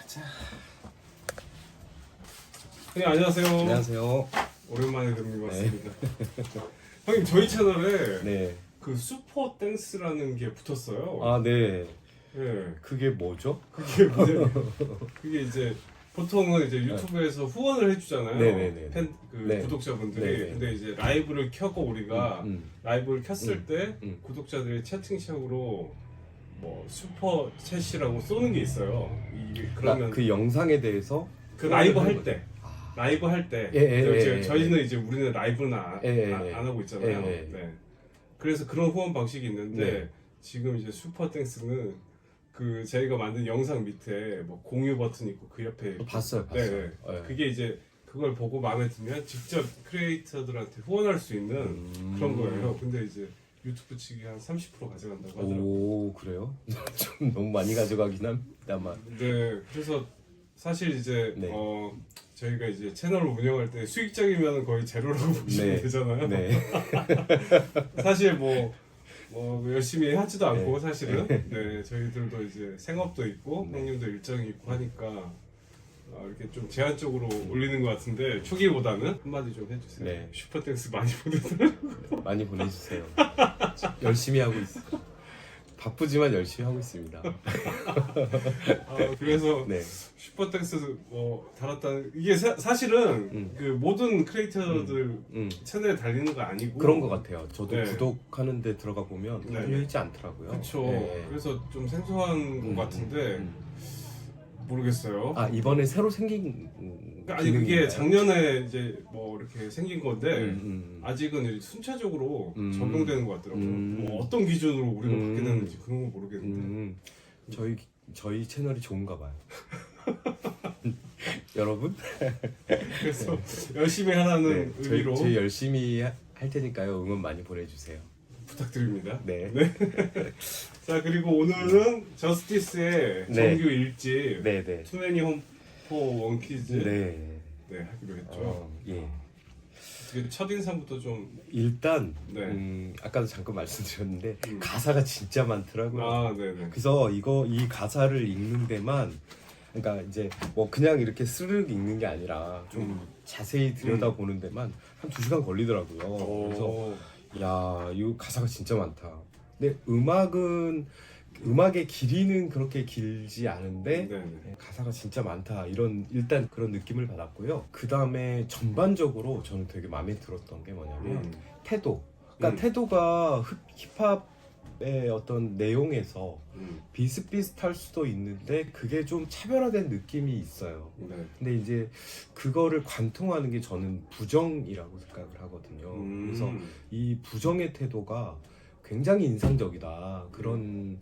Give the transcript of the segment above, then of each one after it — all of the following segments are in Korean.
자. 형님 안녕하세요. 안녕하세요. 오랜만에 뵙는 것 같습니다. 형님 저희 채널에 네. 그 슈퍼 땡스라는 게 붙었어요. 아, 네. 예. 그게 뭐죠? 그게 뭐냐? 그게 이제 보통은 이제 유튜브에서 후원을 해주잖아요. 네네네. 네. 구독자분들이. 네네. 근데 이제 라이브를 켜고 우리가 라이브를 켰을 때 음. 구독자들이 채팅창으로 뭐 슈퍼 챗이라고 쏘는 게 있어요. 이게 그러면 그 영상에 대해서 그 라이브 할 때. 아, 라이브 할 때 예. 저희는 이제 우리는 라이브는 예. 안 하고 있잖아요. 예. 네. 그래서 그런 후원 방식이 있는데 네. 지금 이제 슈퍼 땡스는 그 저희가 만든 영상 밑에 뭐 공유 버튼 있고 그 옆에 봤어요. 네. 네. 그게 이제 그걸 보고 마음에 들면 직접 크리에이터들한테 후원할 수 있는 그런 거예요. 근데 이제 유튜브 측이 한 30% 가져간다고 하더라고요. 오, 그래요? 좀 너무 많이 가져가긴 합니다만. 네, 그래서 사실 이제 네. 저희가 이제 채널을 운영할 때 수익적이면 거의 제로라고 보시면 네. 되잖아요. 네. 사실 뭐 열심히 하지도 않고 네. 사실은 네, 저희들도 이제 생업도 있고 네. 형님도 일정이 있고 하니까 이렇게 좀 제한적으로 올리는 것 같은데 초기보다는 한마디 좀 해주세요. 네. 슈퍼땡스 많이 보내드려요. 많이 보내주세요. 열심히 하고 있어요. 바쁘지만 열심히 하고 있습니다. 그래서 네. 슈퍼땡스 달았다는 이게 사실은 그 모든 크리에이터들 채널에 달리는 거 아니고 그런 것 같아요. 저도 네. 구독하는데 들어가 보면 네. 달려있지 않더라고요. 그렇죠. 네. 그래서 좀 생소한 것 같은데 모르겠어요. 아, 이번에 새로 생긴 아니 그게 기능인가요? 작년에 이제 뭐 이렇게 생긴 건데 음. 아직은 이제 순차적으로 음. 적용되는 것 같더라고요. 뭐 어떤 기준으로 우리가 받게 되는지 그런 거 모르겠는데. 저희 채널이 좋은가 봐요. 여러분? 그래서 열심히 하라는 의미로 저희 열심히 할 테니까요. 응원 많이 보내주세요. 부탁드립니다. 네. 자 그리고 오늘은 저스티스의 네. 정규 1집 네. 투애니 홈포 원키즈 네. 하기로 했죠. 예. 어떻게 첫인상부터 좀 일단 네. 아까도 잠깐 말씀드렸는데 가사가 진짜 많더라고요. 네네. 그래서 이 가사를 읽는 데만 그러니까 이제 뭐 그냥 이렇게 스르륵 읽는 게 아니라 좀 자세히 들여다보는 데만 한 2시간 걸리더라고요. 그래서 야, 이 가사가 진짜 많다. 근데 음악의 길이는 그렇게 길지 않은데 네네. 가사가 진짜 많다. 일단 그런 느낌을 받았고요. 그 다음에 전반적으로 저는 되게 마음에 들었던 게 뭐냐면 태도. 그러니까 태도가 힙합의 어떤 내용에서 비슷비슷할 수도 있는데 그게 좀 차별화된 느낌이 있어요. 네. 근데 이제 그거를 관통하는 게 저는 부정이라고 생각을 하거든요. 그래서 이 부정의 태도가 굉장히 인상적이다. 그런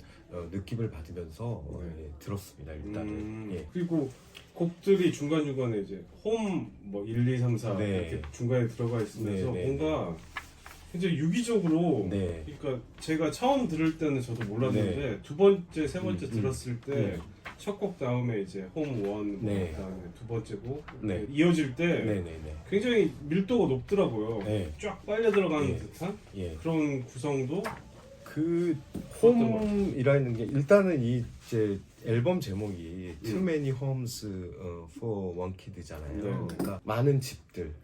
느낌을 받으면서 네. 들었습니다. 일단은. 예. 그리고 곡들이 중간중간에 이제 홈 뭐 1, 2, 3, 4 네. 이렇게 중간에 들어가 있으면서 네. 뭔가 굉장히 유기적으로 네. 그러니까 제가 처음 들을 때는 저도 몰랐는데 두 번째, 세 번째 들었을 때 첫 곡 다음에 이제 홈 1, 뭐 네. 그다음에 두 번째 곡 네. 이어질 때 네네네. 굉장히 밀도가 높더라고요. 네. 쫙 빨려 들어가는 예. 듯한 예. 그런 구성도 그 홈이라는 게 일단은 이제 앨범 제목이 Too Many Homes for One Kid잖아요. 네. 그러니까 많은 집들.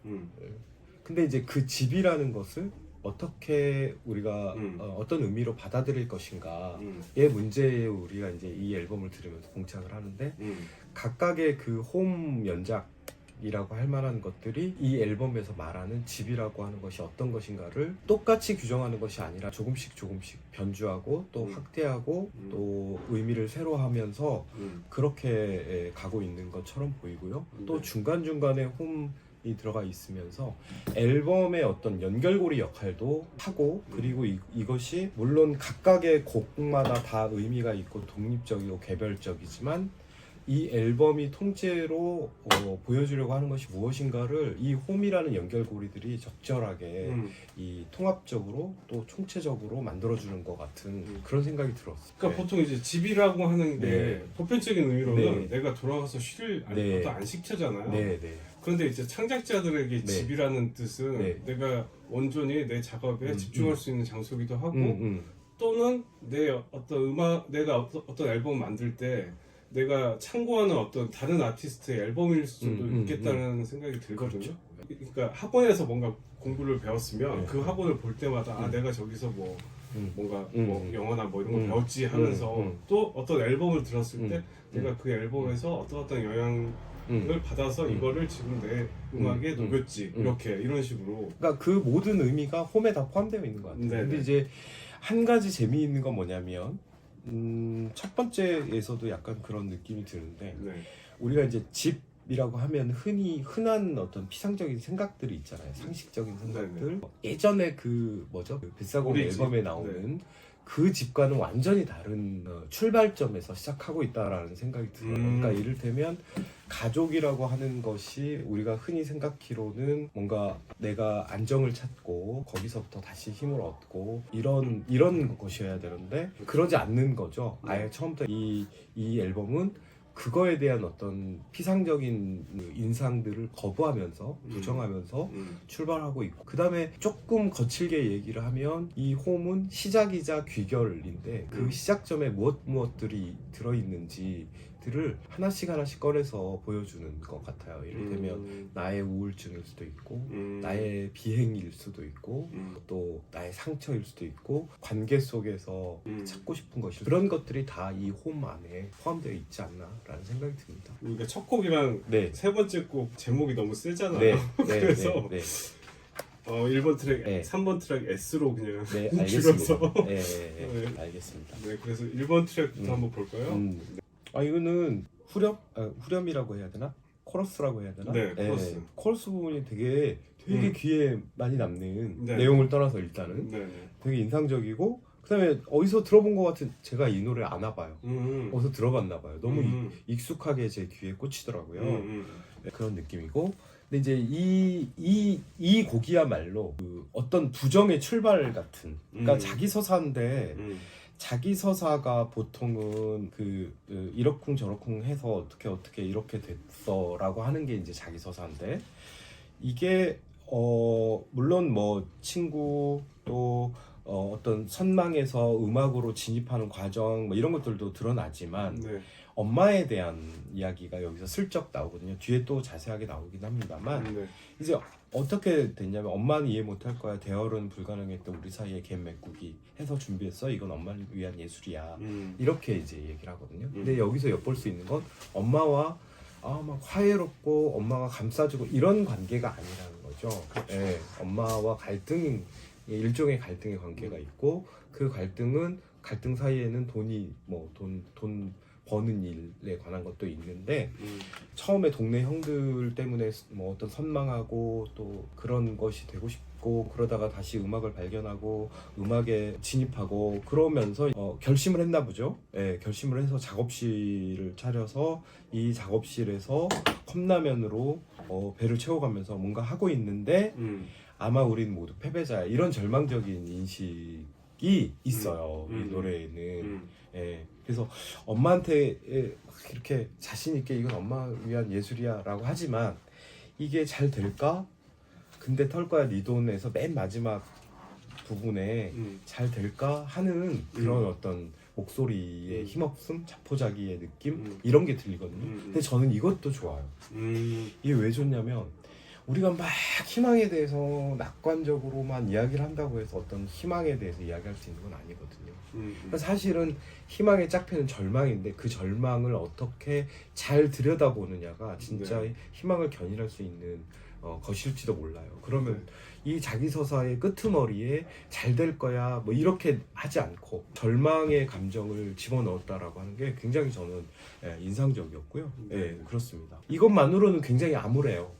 근데 이제 그 집이라는 것을 어떻게 우리가 어떤 의미로 받아들일 것인가의 문제에 우리가 이제 이 앨범을 들으면서 봉착을 하는데 각각의 그 홈 연작이라고 할 만한 것들이 이 앨범에서 말하는 집이라고 하는 것이 어떤 것인가를 똑같이 규정하는 것이 아니라 조금씩 변주하고 또 확대하고 또 의미를 새로 하면서 그렇게 가고 있는 것처럼 보이고요. 또 중간중간에 홈이 들어가 있으면서 앨범의 어떤 연결고리 역할도 하고 그리고 이것이 물론 각각의 곡마다 다 의미가 있고 독립적이고 개별적이지만 이 앨범이 통째로 보여주려고 하는 것이 무엇인가를 이 홈이라는 연결고리들이 적절하게 이 통합적으로 또 총체적으로 만들어주는 것 같은 그런 생각이 들었어요. 그러니까 보통 이제 집이라고 하는 게 네. 보편적인 의미로는 네. 내가 돌아가서 쉴 네. 것도 안 시켜잖아요. 네. 그런데 이제 창작자들에게 네. 집이라는 뜻은 네. 내가 온전히 내 작업에 집중할 수 있는 장소기도 하고 음. 또는 내 어떤 내가 어떤 앨범을 만들 때 내가 참고하는 어떤 다른 아티스트의 앨범일 수도 있겠다는 생각이 들거든요. 그렇죠. 그러니까 학원에서 뭔가 공부를 배웠으면 네. 그 학원을 볼 때마다 아 내가 저기서 뭐 뭔가 뭐 영어나 뭐 이런 거 배웠지 하면서 또 어떤 앨범을 들었을 때 내가 그 앨범에서 어떤 영향을 받아서 이거를 지금 내 음악에 녹였지 이렇게 이런 식으로. 그러니까 그 모든 의미가 홈에 다 포함되어 있는 것 같아요. 네네. 근데 이제 한 가지 재미있는 건 뭐냐면 첫 번째에서도 약간 그런 느낌이 드는데 네. 우리가 이제 집이라고 하면 흔한 어떤 피상적인 생각들이 있잖아요. 상식적인 생각들. 네네. 예전에 그 뭐죠? 그 뱃사공 우리 집. 앨범에 나오는 그 집과는 완전히 다른 출발점에서 시작하고 있다라는 생각이 들어요. 그러니까 이를테면 가족이라고 하는 것이 우리가 흔히 생각히로는 뭔가 내가 안정을 찾고 거기서부터 다시 힘을 얻고 이런 것이어야 되는데 그러지 않는 거죠. 아예 처음부터 이 앨범은 그거에 대한 어떤 피상적인 인상들을 거부하면서 부정하면서 출발하고 있고 그 다음에 조금 거칠게 얘기를 하면 이 홈은 시작이자 귀결인데 그 시작점에 무엇들이 들어있는지들을 하나씩 꺼내서 보여주는 것 같아요. 이를테면 나의 우울증일 수도 있고 나의 비행일 수도 있고 또 나의 상처일 수도 있고 관계 속에서 찾고 싶은 것이 그런 것들이 다 이 홈 안에 포함되어 있지 않나라는 생각이 듭니다. 그러니까 첫 곡이랑 네. 세 번째 곡 제목이 너무 세잖아요. 네, 그래서 네. 1번 트랙, 네. 3번 트랙 S로 그냥 네, 줄여서. 알겠습니다. 네, 알겠습니다. 네, 그래서 1번 트랙부터 한번 볼까요? 이거는 후렴이라고 해야 되나? 코러스라고 해야 되나? 네, 코러스. 코러스 부분이 되게 귀에 많이 남는 네. 내용을 떠나서 일단은 네. 되게 인상적이고 그다음에 어디서 들어본 것 같은 제가 이 노래 아나 봐요. 어디서 들어봤나 봐요. 너무 익숙하게 제 귀에 꽂히더라고요. 네, 그런 느낌이고 근데 이제 이 곡이야말로 그 어떤 부정의 출발 같은 그러니까 자기 서사인데 자기 서사가 보통은 이러쿵 저러쿵 해서 어떻게 이렇게 됐어라고 하는 게 이제 자기 서사인데 이게 물론 뭐 친구 또 어떤 선망에서 음악으로 진입하는 과정 뭐 이런 것들도 드러나지만 네. 엄마에 대한 이야기가 여기서 슬쩍 나오거든요. 뒤에 또 자세하게 나오긴 합니다만 네. 이제 어떻게 됐냐면 엄마는 이해 못할 거야. 대화로는 불가능했던 우리 사이의 갭 메꾸기 해서 준비했어. 이건 엄마를 위한 예술이야. 이렇게 이제 얘기를 하거든요. 근데 여기서 엿볼 수 있는 건 엄마와 막 화해롭고 엄마가 감싸주고 이런 관계가 아니라는 거죠. 그렇죠. 예, 엄마와 일종의 갈등의 관계가 있고 그 갈등 사이에는 돈 버는 일에 관한 것도 있는데 처음에 동네 형들 때문에 뭐 어떤 선망하고 또 그런 것이 되고 싶고 그러다가 다시 음악을 발견하고 음악에 진입하고 그러면서 결심을 했나 보죠. 예, 결심을 해서 작업실을 차려서 이 작업실에서 컵라면으로 배를 채워가면서 뭔가 하고 있는데 아마 우린 모두 패배자야 이런 절망적인 인식이 있어요. 이 노래에는. 예, 그래서 엄마한테 이렇게 자신 있게 이건 엄마를 위한 예술이야 라고 하지만 이게 잘 될까? 근데 털 거야 네 돈에서 맨 마지막 부분에 잘 될까 하는 그런 어떤 목소리의 힘없음, 자포자기의 느낌 이런 게 들리거든요. 근데 저는 이것도 좋아요. 이게 왜 좋냐면 우리가 막 희망에 대해서 낙관적으로만 이야기를 한다고 해서 어떤 희망에 대해서 이야기할 수 있는 건 아니거든요. 그러니까 사실은 희망의 짝패는 절망인데 그 절망을 어떻게 잘 들여다보느냐가 진짜 희망을 견인할 수 있는 것일지도 몰라요. 그러면 이 자기 서사의 끄트머리에 잘 될 거야 뭐 이렇게 하지 않고 절망의 감정을 집어넣었다라고 하는 게 굉장히 저는 인상적이었고요. 예, 그렇습니다. 이것만으로는 굉장히 암울해요.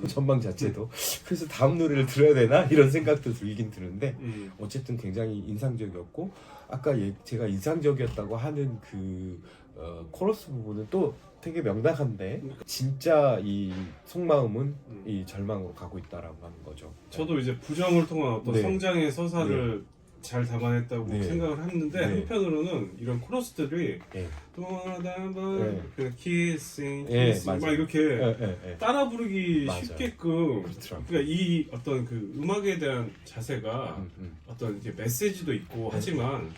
전망 자체도. 그래서 다음 노래를 들어야 되나 이런 생각도 들긴 드는데 어쨌든 굉장히 인상적이었고 아까 제가 인상적이었다고 하는 그 코러스 부분은 또 되게 명확한데 진짜 이 속마음은 이 절망으로 가고 있다라고 하는 거죠. 저도 이제 부정을 통한 어떤 성장의 서사를 잘 담아냈다고 생각을 했는데 한편으로는 이런 코러스들이 그 키싱 막 이렇게 따라 부르기 쉽게끔 그러니까 이 어떤 그 음악에 대한 자세가 어떤 이제 메시지도 있고 하지만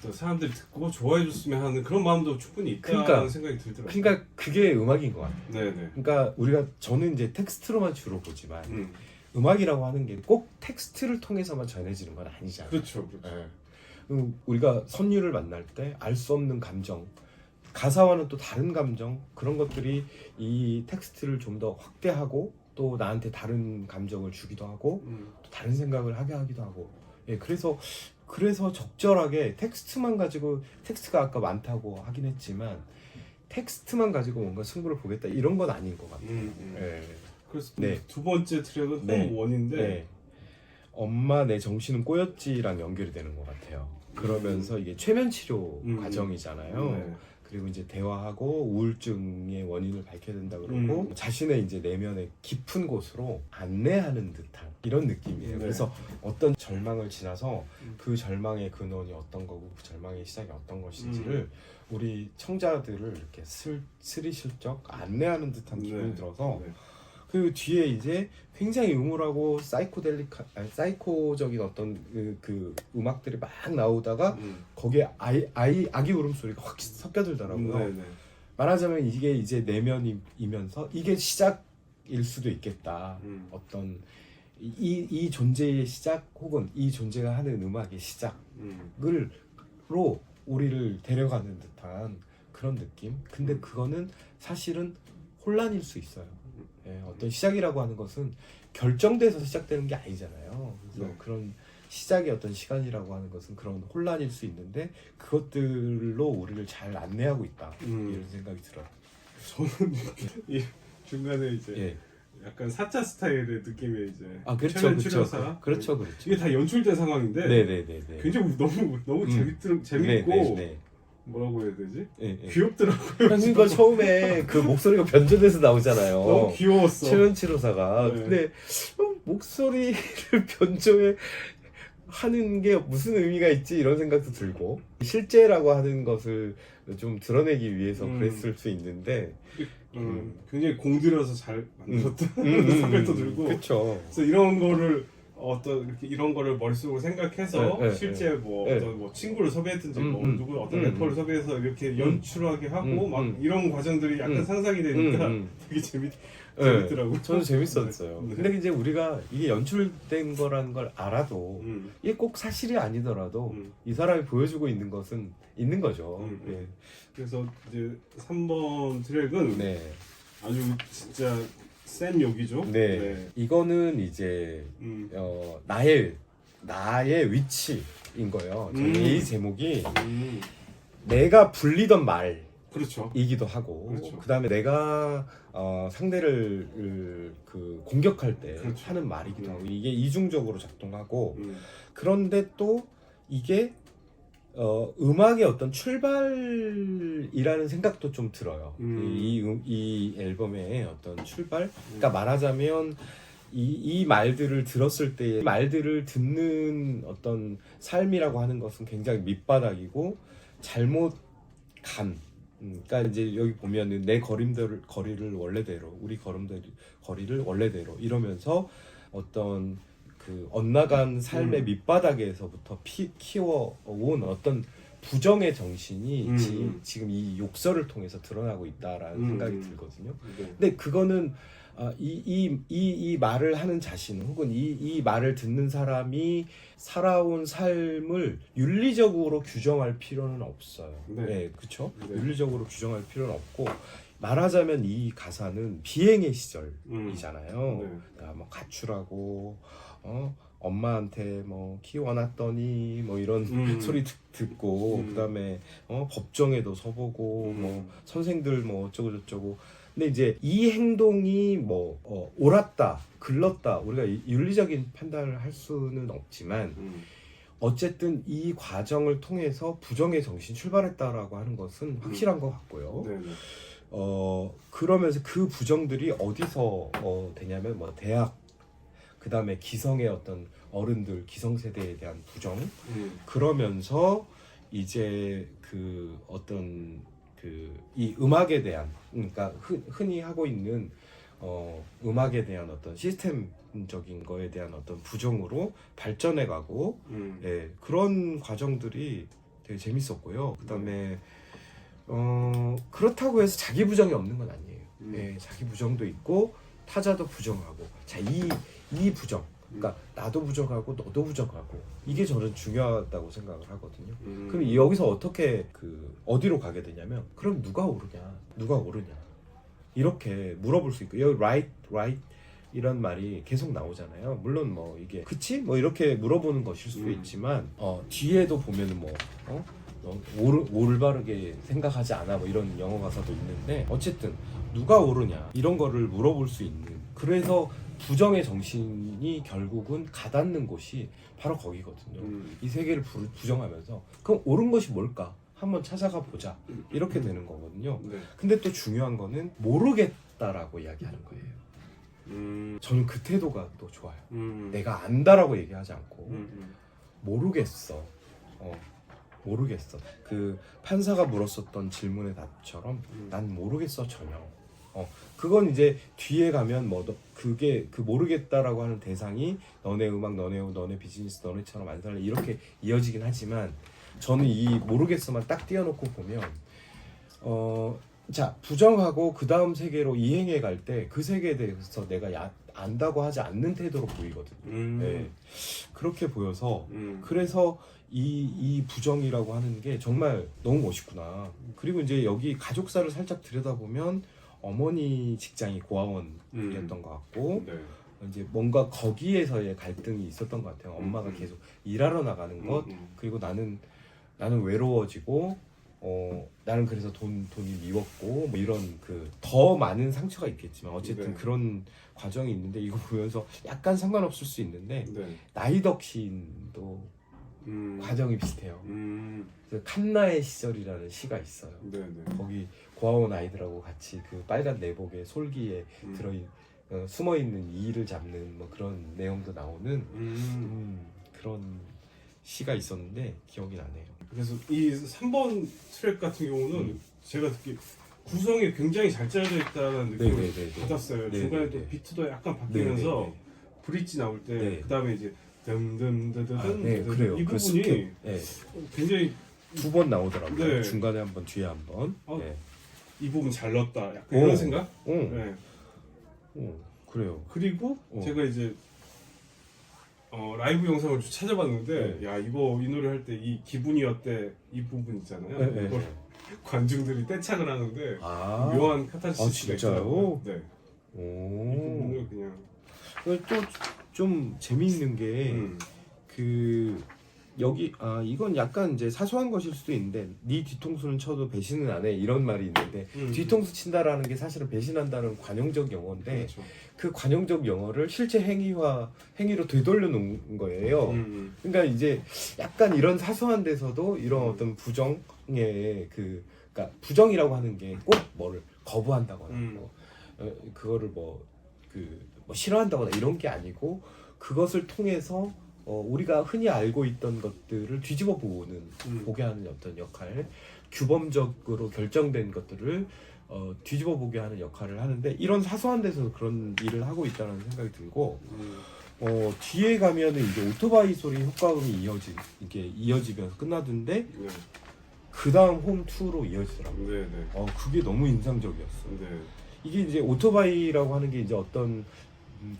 또 사람들이 듣고 좋아해 줬으면 하는 그런 마음도 충분히 있다는 그러니까, 생각이 들더라고요. 그러니까 그게 음악인 것 같아요. 네네. 그러니까 저는 이제 텍스트로만 주로 보지만 음악이라고 하는 게 꼭 텍스트를 통해서만 전해지는 건 아니잖아요. 그렇죠, 그렇죠. 우리가 선율을 만날 때 알 수 없는 감정, 가사와는 또 다른 감정, 그런 것들이 이 텍스트를 좀 더 확대하고 또 나한테 다른 감정을 주기도 하고 또 다른 생각을 하게 하기도 하고. 예, 그래서 적절하게 텍스트만 가지고, 텍스트가 아까 많다고 하긴 했지만 텍스트만 가지고 뭔가 승부를 보겠다 이런 건 아닌 것 같아요. 예. 그래서 네. 두 번째 트랙은 네. 홈원인데 네. 엄마 내 정신은 꼬였지랑 연결이 되는 것 같아요. 그러면서 이게 최면 치료 과정이잖아요. 네. 그리고 이제 대화하고 우울증의 원인을 밝혀야 된다 그러고 자신의 이제 내면의 깊은 곳으로 안내하는 듯한 이런 느낌이에요. 네. 그래서 어떤 절망을 지나서 그 절망의 근원이 어떤 거고 그 절망의 시작이 어떤 것인지를 우리 청자들을 이렇게 스리슬쩍 안내하는 듯한 기분이 들어서 그 뒤에 이제 굉장히 음울하고 사이코적인 어떤 그 음악들이 막 나오다가 거기에 아기 울음소리가 확 섞여들더라고요. 말하자면 이게 이제 내면이면서 이게 시작일 수도 있겠다. 어떤 이 존재의 시작 혹은 이 존재가 하는 음악의 시작으로 우리를 데려가는 듯한 그런 느낌. 근데 그거는 사실은 혼란일 수 있어요. 예, 어떤 시작이라고 하는 것은 결정돼서 시작되는 게 아니잖아요. 그래서 그런 시작의 어떤 시간이라고 하는 것은 그런 혼란일 수 있는데 그것들로 우리를 잘 안내하고 있다 이런 생각이 들어요. 저는 이 중간에 이제 예. 약간 사차 스타일의 느낌의 이제 그렇죠. 그렇죠. 이게 다 연출된 상황인데 네네네. 굉장히 너무 재밌고 뭐라고 해야 되지? 귀엽더라고요. 그러니까 처음에 그 목소리가 변조돼서 나오잖아요. 너무 귀여웠어. 최면치료사가. 네. 근데 목소리를 변조해 하는 게 무슨 의미가 있지 이런 생각도 들고 실제라고 하는 것을 좀 드러내기 위해서 그랬을 수 있는데 굉장히 공들여서 잘 만들었다는 생각도 들고. 그렇죠. 그래서 이런 거를 이런 거를 머릿속으로 생각해서 실제 어떤 뭐 친구를 섭외했든지 누구 어떤 래퍼를 섭외해서 이렇게 연출하게 하고 막 이런 과정들이 약간 상상이 되니까 되게 재밌더라고요. 저는 재밌었어요. 근데 이제 우리가 이게 연출된 거라는 걸 알아도 이게 꼭 사실이 아니더라도 이 사람이 보여주고 있는 것은 있는 거죠. 네. 그래서 이제 3번 트랙은 아주 진짜 센 욕이죠. 네. 이거는 이제 나의 위치인 거예요. 이 제목이 내가 불리던 말. 그렇죠. 이기도 하고, 그렇죠. 그다음에 내가 상대를 공격할 때 하는 말이기도 하고, 이게 이중적으로 작동하고, 그런데 또 이게 음악의 어떤 출발이라는 생각도 좀 들어요. 이 앨범의 어떤 출발. 그러니까 말하자면 이 말들을 들었을 때 말들을 듣는 어떤 삶이라고 하는 것은 굉장히 밑바닥이고 잘못 간. 그러니까 이제 여기 보면은 내 거리를 원래대로 우리 거리를 원래대로 이러면서 어떤 그 엇나간 삶의 밑바닥에서부터 키워온 어떤 부정의 정신이 지금 이 욕설을 통해서 드러나고 있다라는 생각이 들거든요. 근데 그거는 이 말을 하는 자신 혹은 이 말을 듣는 사람이 살아온 삶을 윤리적으로 규정할 필요는 없어요. 네, 그렇죠? 윤리적으로 규정할 필요는 없고 말하자면 이 가사는 비행의 시절이잖아요. 그러니까 뭐 가출하고 엄마한테 뭐 키워놨더니 뭐 이런 소리 듣고 그다음에 법정에도 서보고 뭐 선생들 뭐 어쩌고 저쩌고. 근데 이제 이 행동이 뭐 옳았다, 글렀다 우리가 윤리적인 판단을 할 수는 없지만 어쨌든 이 과정을 통해서 부정의 정신 출발했다라고 하는 것은 확실한 것 같고요. 그러면서 그 부정들이 어디서 되냐면 뭐 대학, 그 다음에 기성의 어떤 어른들, 기성세대에 대한 부정, 그러면서 이제 그 어떤 이 음악에 대한, 그러니까 흔히 하고 있는 음악에 대한 어떤 시스템적인 거에 대한 어떤 부정으로 발전해가고, 그런 과정들이 되게 재밌었고요. 그다음에 그렇다고 해서 자기 부정이 없는 건 아니에요. 예, 자기 부정도 있고 타자도 부정하고 이 부정, 그러니까 나도 부정하고 너도 부정하고 이게 저는 중요하다고 생각을 하거든요. 그럼 여기서 어떻게 어디로 가게 되냐면 그럼 누가 옳으냐 이렇게 물어볼 수 있고 여기 right 이런 말이 계속 나오잖아요. 물론 뭐 이게 그치? 뭐 이렇게 물어보는 것일 수도 있지만 뒤에도 보면은 뭐 올바르게 생각하지 않아 뭐 이런 영어 가사도 있는데 어쨌든 누가 옳으냐 이런 거를 물어볼 수 있는 그래서 부정의 정신이 결국은 가닿는 곳이 바로 거기거든요. 이 세계를 부정하면서 그럼 옳은 것이 뭘까? 한번 찾아가 보자 이렇게 되는 거거든요. 네. 근데 또 중요한 거는 모르겠다라고 이야기하는 거예요. 저는 그 태도가 또 좋아요. 내가 안다라고 얘기하지 않고 모르겠어. 모르겠어. 그 판사가 물었었던 질문의 답처럼 난 모르겠어 전혀. 그건 이제 뒤에 가면 그게 그 모르겠다라고 하는 대상이 너네 음악, 너네 옷, 너네 비즈니스, 너네처럼 안 살래 이렇게 이어지긴 하지만 저는 이 모르겠어만 딱 띄워놓고 보면 자 부정하고 그 다음 세계로 이행해 갈 때 그 세계에 대해서 내가 안다고 하지 않는 태도로 보이거든요. 네. 그렇게 보여서 그래서 이 부정이라고 하는 게 정말 너무 멋있구나. 그리고 이제 여기 가족사를 살짝 들여다보면 어머니 직장이 고아원이었던 것 같고 네. 이제 뭔가 거기에서의 갈등이 있었던 것 같아요. 엄마가 계속 일하러 나가는 것 그리고 나는 외로워지고 나는 그래서 돈이 미웠고 뭐 이런 더 많은 상처가 있겠지만 어쨌든 네. 그런 과정이 있는데 이거 보면서 약간 상관없을 수 있는데 네. 나이덕 시인도 과정이 비슷해요. 그래서 칸나의 시절이라는 시가 있어요. 네. 거기 고아원 아이들하고 같이 그 빨간 내복에 솔기에 숨어 있는 이를 잡는 뭐 그런 내용도 나오는 그런 시가 있었는데 기억이 나네요. 그래서 이 3번 트랙 같은 경우는 제가 듣기 구성이 굉장히 잘 짜여져 있다는 느낌을 받았어요. 중간에 또 비트도 약간 바뀌면서 브릿지 나올 때 그다음에 이제 듬듬드드든 이 부분이 굉장히 2번 나오더라고요. 네. 중간에 한 번, 뒤에 한 번. 이 부분 잘 넣었다. 약간 이런 생각? 네. 그래요. 그리고 제가 이제 라이브 영상을 좀 찾아봤는데 야 이 노래 할 때 이 기분이 어때 이 부분 있잖아요. 이걸 관중들이 떼창을 하는데 묘한 카타르시스가 있어요. 네. 이 부분을 그냥 또 좀 재미있는 게 여기 이건 약간 이제 사소한 것일 수도 있는데 네 뒤통수는 쳐도 배신은 안 해 이런 말이 있는데 뒤통수 친다라는 게 사실은 배신한다는 관용적 용어인데 그렇죠. 그 관용적 용어를 실제 행위로 되돌려 놓은 거예요. 그러니까 이제 약간 이런 사소한 데서도 이런 어떤 부정의 그러니까 부정이라고 하는 게 꼭 뭐를 거부한다거나 그거를 싫어한다거나 이런 게 아니고 그것을 통해서 우리가 흔히 알고 있던 것들을 뒤집어 보게 하는 어떤 역할, 규범적으로 결정된 것들을 뒤집어 보게 하는 역할을 하는데 이런 사소한 데서 그런 일을 하고 있다는 생각이 들고 뒤에 가면은 이제 오토바이 소리 효과음이 이어지면서 끝나던데 그 다음 홈 2로 이어지더라고요. 그게 너무 인상적이었어. 이게 이제 오토바이라고 하는 게 이제 어떤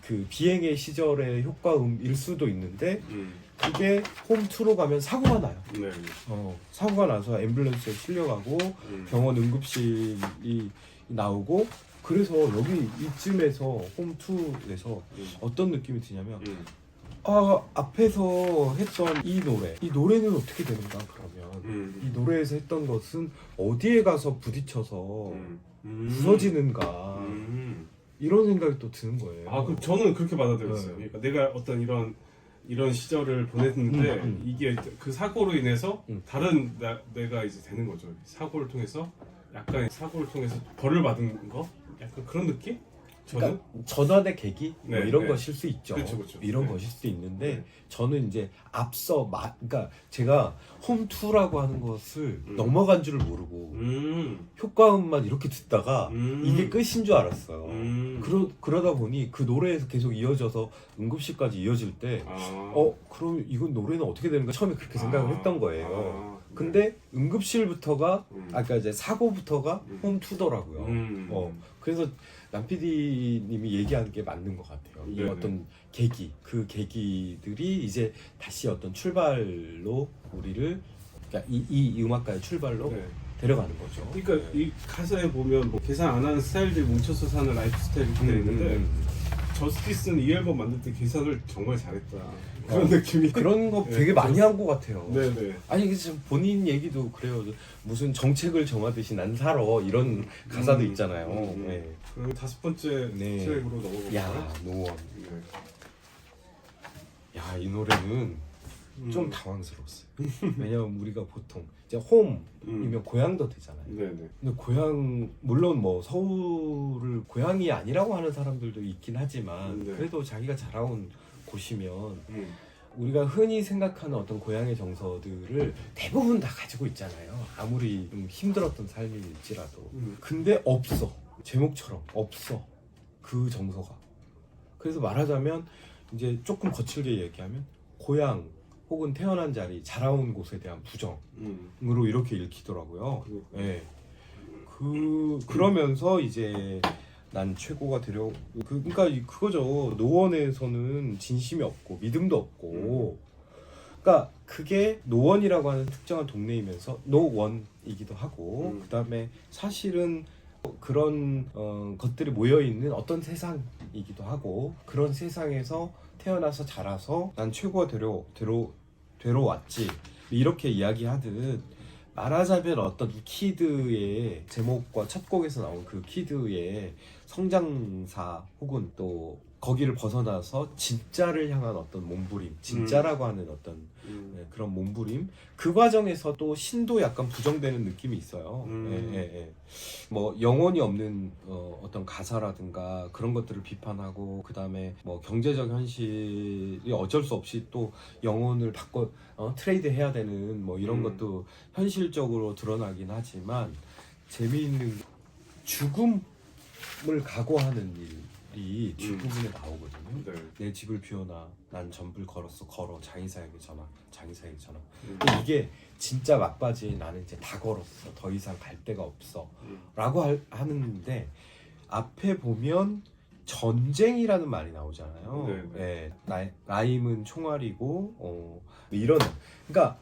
그 비행의 시절의 효과음일 수도 있는데 그게 홈 2로 가면 사고가 나요. 사고가 나서 앰뷸런스에 실려가고 병원 응급실이 나오고 그래서 여기 이쯤에서 홈 2에서 어떤 느낌이 드냐면 앞에서 했던 이 노래는 어떻게 되는가 그러면 이 노래에서 했던 것은 어디에 가서 부딪혀서 부서지는가 이런 생각이 또 드는 거예요. 그럼 저는 그렇게 받아들였어요. 그러니까 내가 어떤 이런 시절을 보냈는데 이게 그 사고로 인해서 다른 내가 이제 되는 거죠. 사고를 통해서 벌을 받은 거? 약간 그런 느낌? 그러니까 전환의 계기 뭐 이런 것일 수 있죠. 그렇죠. 이런 것일 수도 있는데 저는 이제 앞서 그러니까 제가 홈 2라고 하는 것을 넘어간 줄을 모르고 효과음만 이렇게 듣다가 이게 끝인 줄 알았어요. 그러다 보니 그 노래에서 계속 이어져서 응급실까지 이어질 때 그럼 이건 노래는 어떻게 되는가 처음에 그렇게 생각을 했던 거예요. 근데 응급실부터가 아까 이제 사고부터가 홈 투더라고요. 그래서 남 PD님이 얘기하는 게 맞는 것 같아요. 이 네네. 어떤 계기, 그 계기들이 이제 다시 어떤 출발로 우리를, 그러니까 이 음악가의 출발로 네. 데려가는 거죠. 그러니까 이 가사에 보면 뭐 계산 안 하는 스타일들이 뭉쳐서 사는 라이프 스타일이 되어 있는데 저스티스는 이 앨범 만들 때 계산을 정말 잘했다 그런 느낌이. 그런 거 네, 되게 많이 한 것 같아요. 네네. 아니 지금 본인 얘기도 그래요. 무슨 정책을 정하듯이 난 살아 이런 가사도 있잖아요. 네. 그럼 5번째 네. 트랙으로 넘어갈까요? 야 노원. 네. 야 이 노래는 좀 당황스러웠어요. 왜냐면 우리가 보통 이제 홈이면 고향도 되잖아요. 네네. 근데 고향 물론 뭐 서울을 고향이 아니라고 하는 사람들도 있긴 하지만 네. 그래도 자기가 자라온 곳이면 우리가 흔히 생각하는 어떤 고향의 정서들을 대부분 다 가지고 있잖아요. 아무리 좀 힘들었던 삶일지라도. 근데 없어. 제목처럼 없어. 그 정서가. 그래서 말하자면 이제 조금 거칠게 얘기하면 고향 혹은 태어난 자리, 자라온 곳에 대한 부정으로 이렇게 읽히더라고요. 네. 그러면서 이제 난 최고가 되려 그러니까 그거죠. 노원에서는 진심이 없고 믿음도 없고, 그러니까 그게 노원이라고 하는 특정한 동네이면서 노원이기도 하고, 그다음에 사실은 그런 것들이 모여 있는 어떤 세상이기도 하고, 그런 세상에서 태어나서 자라서 난 최고가 되러 왔지 이렇게 이야기하듯, 말하자면 어떤 키드의 제목과 첫 곡에서 나온 그 키드의 성장사 혹은 또 거기를 벗어나서 진짜를 향한 어떤 몸부림, 진짜라고 하는 어떤 그런 몸부림, 그 과정에서 또 신도 약간 부정되는 느낌이 있어요. 뭐 영혼이 없는 어떤 가사라든가 그런 것들을 비판하고, 그 다음에 뭐 경제적 현실이 어쩔 수 없이 또 영혼을 트레이드 해야 되는 뭐 이런 것도 현실적으로 드러나긴 하지만, 재미있는 죽음을 각오하는 일이 뒷부분에 나오거든요. 네. 내 집을 비워놔, 난 전불 걸어 장의사에게 전화. 근데 이게 진짜 막바지에 나는 이제 다 걸었어, 더 이상 갈 데가 없어 라고 하는데, 앞에 보면 전쟁이라는 말이 나오잖아요. 네. 라임은 총알이고 이런, 그러니까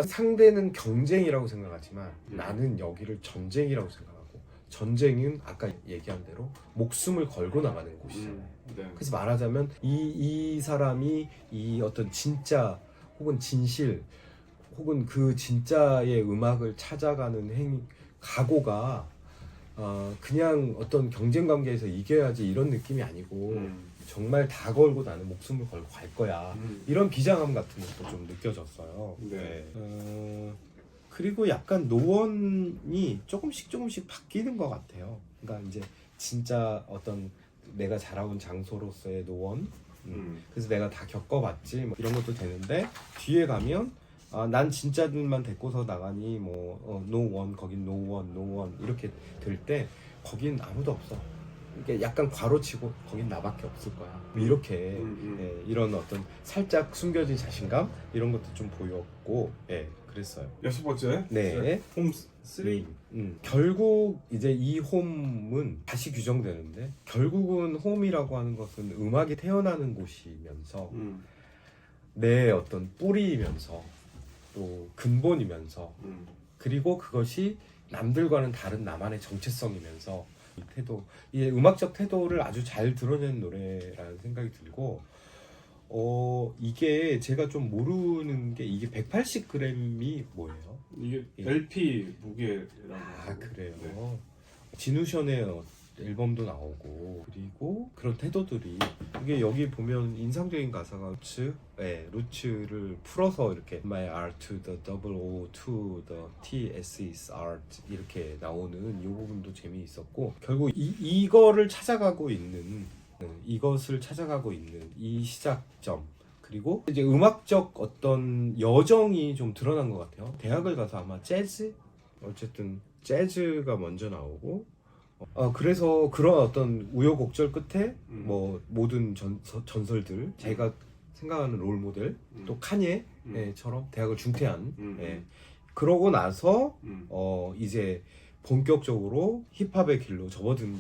상대는 경쟁이라고 생각하지만 나는 여기를 전쟁이라고 생각하고, 전쟁은 아까 얘기한 대로 목숨을 걸고 나가는 곳이잖아요. 네. 그래서 말하자면 이 사람이 이 어떤 진짜 혹은 진실 혹은 그 진짜의 음악을 찾아가는 각오가 그냥 어떤 경쟁 관계에서 이겨야지 이런 느낌이 아니고 정말 다 걸고 나는 목숨을 걸고 갈 거야, 이런 비장함 같은 것도 좀 느껴졌어요. 네. 그리고 약간 노원이 조금씩 바뀌는 것 같아요. 그러니까 이제 진짜 어떤 내가 자라온 장소로서의 노원, 그래서 내가 다 겪어봤지 뭐 이런 것도 되는데, 뒤에 가면 난 진짜들만 데리고서 나가니 뭐 노원, 거긴 노원 이렇게 될 때 거긴 아무도 없어. 이게 약간 괄호치고 거긴 나밖에 없을 거야, 이렇게 이런 어떤 살짝 숨겨진 자신감 이런 것도 좀 보였고, 그랬어요. 6번째. 네. 홈 3. 결국 이제 이 홈은 다시 규정되는데, 결국은 홈이라고 하는 것은 음악이 태어나는 곳이면서 내 어떤 뿌리이면서 또 근본이면서, 그리고 그것이 남들과는 다른 나만의 정체성이면서, 이 태도, 이 음악적 태도를 아주 잘 드러낸 노래라는 생각이 들고, 이게 제가 좀 모르는 게, 이게 180g이 뭐예요? 이게 LP 무게라고. 그래요. 네. 진우션의 앨범도 나오고, 그리고 그런 태도들이, 이게 여기 보면 인상적인 가사가 루츠를 풀어서 이렇게 My R to the double O to the T S is art 이렇게 나오는 이 부분도 재미있었고, 결국 이것을 찾아가고 있는 이 시작점, 그리고 이제 음악적 어떤 여정이 좀 드러난 것 같아요. 대학을 가서 아마 어쨌든 재즈가 먼저 나오고, 그래서 그런 어떤 우여곡절 끝에 뭐 모든 전설들, 제가 생각하는 롤 모델, 또 카니에처럼 대학을 중퇴한. 예. 그러고 나서 이제 본격적으로 힙합의 길로 접어든.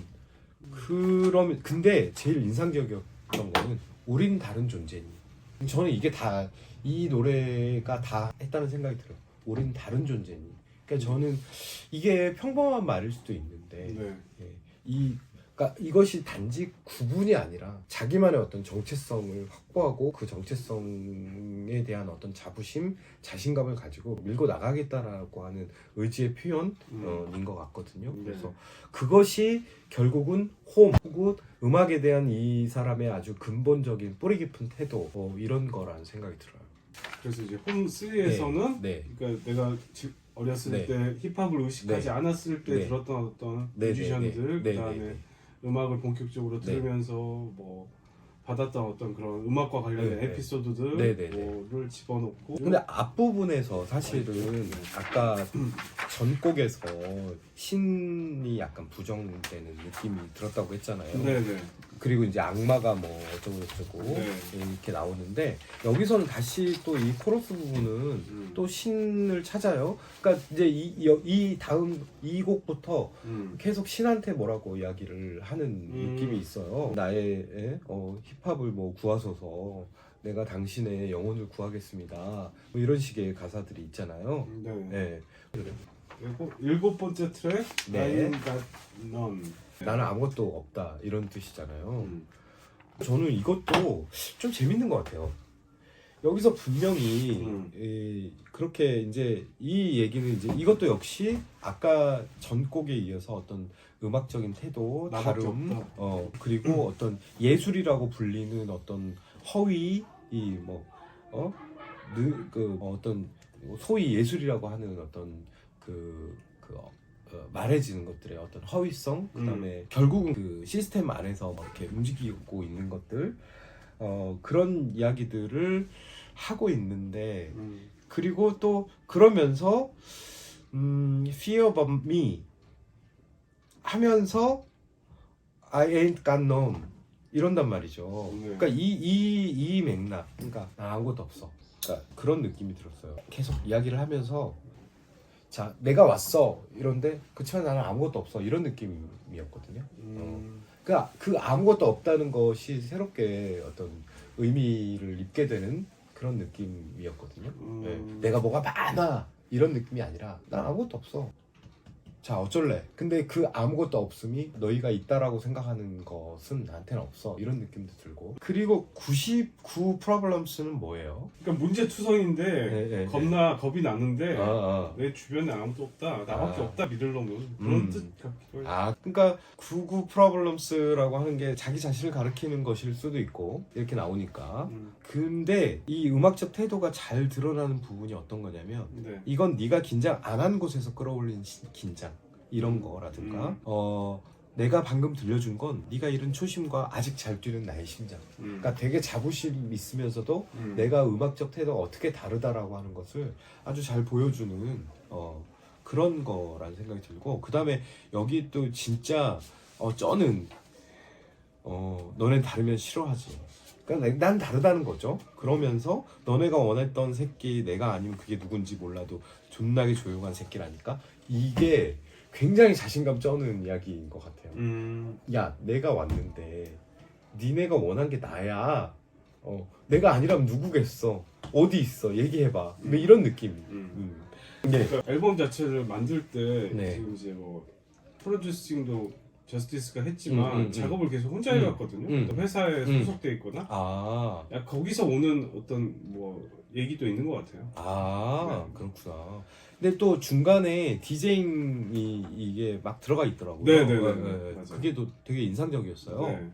그러면 근데 제일 인상적이었던 거는 우린 다른 존재니. 저는 이게 다 이 노래가 다 했다는 생각이 들어요. 우린 다른 존재니. 그러니까 저는 이게 평범한 말일 수도 있는데 네. 예, 그러니까 이것이 단지 구분이 아니라 자기만의 어떤 정체성을 확보하고 그 정체성에 대한 어떤 자부심, 자신감을 가지고 밀고 나가겠다라고 하는 의지의 표현인 것 같거든요. 그래서 그것이 결국은 혹은 음악에 대한 이 사람의 아주 근본적인 뿌리 깊은 태도 이런 거라는 생각이 들어요. 그래서 이제 홈 3에서는 네. 그러니까 내가 어렸을 네. 때 힙합을 의식하지 네. 않았을 때 네. 들었던 어떤 네. 뮤지션들 네. 그다음에 네. 음악을 본격적으로 네. 들으면서 뭐 받았던 어떤 그런 음악과 관련된 네. 에피소드들을 집어넣고. 근데 앞부분에서 사실은 아까 전곡에서 신이 약간 부정되는 느낌이 들었다고 했잖아요. 네네. 그리고 이제 악마가 뭐 어쩌고 네. 이렇게 나오는데 여기서는 다시 또 이 코러스 부분은 또 신을 찾아요. 그러니까 이제 이 다음 이 곡부터 계속 신한테 뭐라고 이야기를 하는 느낌이 있어요. 나의 힙합을 뭐 구하소서, 내가 당신의 영혼을 구하겠습니다. 뭐 이런 식의 가사들이 있잖아요. 네. 네. 그리고 7번째 트랙 네. I'm got none. 나는 아무것도 없다 이런 뜻이잖아요. 저는 이것도 좀 재밌는 것 같아요. 여기서 분명히 그렇게 이제 이 얘기는 이제 이것도 역시 아까 전곡에 이어서 어떤 음악적인 태도, 다름, 그리고 어떤 예술이라고 불리는 어떤 허위, 어떤 소위 예술이라고 하는 어떤 말해지는 것들의 어떤 허위성, 그다음에 결국은 그 시스템 안에서 막 이렇게 움직이고 있는 것들, 그런 이야기들을 하고 있는데, 그리고 또 그러면서 fear about me 하면서 I ain't got none 이런단 말이죠. 그러니까 이 맥락, 그러니까 나 아무것도 없어. 그러니까 그런 느낌이 들었어요. 계속 이야기를 하면서 자, 내가 왔어 이런데 그치만 나는 아무것도 없어 이런 느낌이었거든요. 그러니까 그 아무것도 없다는 것이 새롭게 어떤 의미를 입게 되는 그런 느낌이었거든요. 네. 내가 뭐가 많아 이런 느낌이 아니라 난 아무것도 없어. 자, 어쩔래? 근데 그 아무것도 없음이 너희가 있다라고 생각하는 것은 나한테는 없어 이런 느낌도 들고. 그리고 99 프로블럼스는 뭐예요? 그러니까 문제투성인데 겁이 나는데 내 주변에 아무도 없다, 나밖에 없다 믿을 놈은 그런 뜻 같기도 해요. 그러니까 99 프로블럼스라고 하는 게 자기 자신을 가리키는 것일 수도 있고 이렇게 나오니까. 근데 이 음악적 태도가 잘 드러나는 부분이 어떤 거냐면 이건 네가 긴장 안 한 곳에서 끌어올린 긴장 이런 거라든가 내가 방금 들려준 건 네가 잃은 초심과 아직 잘 뛰는 나의 심장. 그러니까 되게 자부심 있으면서도 내가 음악적 태도가 어떻게 다르다라고 하는 것을 아주 잘 보여주는 그런 거라는 생각이 들고, 그 다음에 여기 또 진짜 쩌는 너넨 다르면 싫어하지. 그러니까 난 다르다는 거죠. 그러면서 너네가 원했던 새끼 내가 아니면 그게 누군지 몰라도 존나게 조용한 새끼라니까. 이게 굉장히 자신감 쩌는 이야기인 것 같아요. 야, 내가 왔는데 니네가 원한 게 나야. 내가 아니라면 누구겠어? 어디 있어? 얘기해봐. 뭐 이런 느낌. 그러니까 앨범 자체를 만들 때 지금 이제 뭐 프로듀싱도 저스티스가 했지만 작업을 계속 혼자 해왔거든요. 회사에 소속돼 있거나 거기서 오는 어떤 뭐 얘기도 있는 것 같아요. 그렇구나. 근데 또 중간에 디제잉이 이게 막 들어가 있더라고요. 네. 그게 또 되게 인상적이었어요.